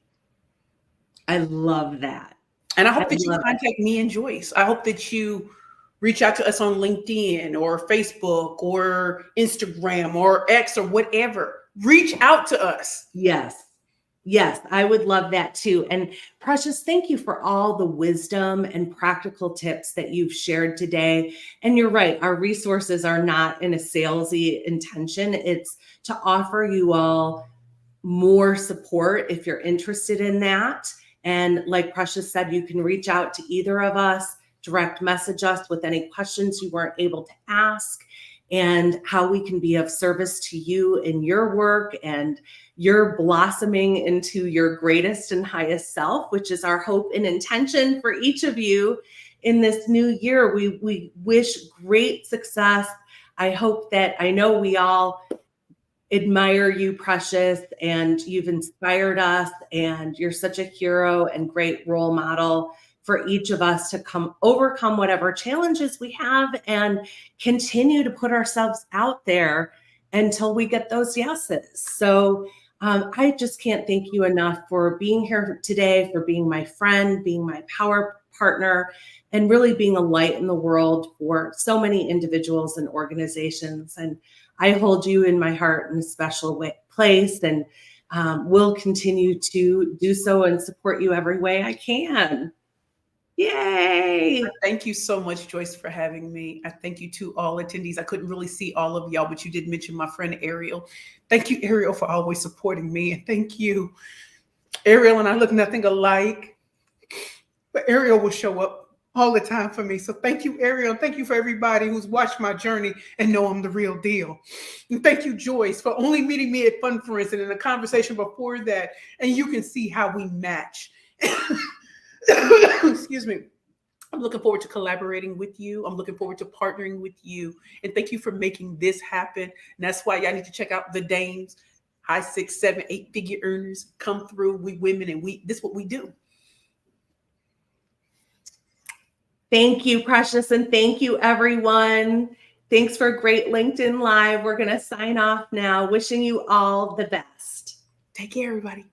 I love that. And I hope that you contact me and Joyce. I hope that you reach out to us on LinkedIn or Facebook or Instagram or X or whatever. Reach out to us. Yes, I would love that too. And Precious, thank you for all the wisdom and practical tips that you've shared today. And you're right, our resources are not in a salesy intention. It's to offer you all more support if you're interested in that. And like Precious said, you can reach out to either of us, direct message us with any questions you weren't able to ask, and how we can be of service to you in your work and you're blossoming into your greatest and highest self, which is our hope and intention for each of you in this new year. We wish great success. I know we all admire you, Precious, and you've inspired us, and you're such a hero and great role model for each of us to overcome whatever challenges we have and continue to put ourselves out there until we get those yeses. So I just can't thank you enough for being here today, for being my friend, being my power partner, and really being a light in the world for so many individuals and organizations. And I hold you in my heart in a special place, and will continue to do so and support you every way I can. Yay! Thank you so much, Joyce, for having me. I thank you to all attendees. I couldn't really see all of y'all, but you did mention my friend Ariel. Thank you, Ariel, for always supporting me. And thank you. Ariel and I look nothing alike, but Ariel will show up all the time for me. So thank you, Ariel. Thank you for everybody who's watched my journey and know I'm the real deal. And thank you, Joyce, for only meeting me at Fun Friends and in a conversation before that. And you can see how we match. Excuse me. I'm looking forward to collaborating with you. I'm looking forward to partnering with you. And thank you for making this happen. And that's why y'all need to check out the Dames, high 6, 7, 8-figure earners. Come through. We women, and this is what we do. Thank you, Precious, and thank you, everyone. Thanks for a great LinkedIn Live. We're going to sign off now. Wishing you all the best. Take care, everybody.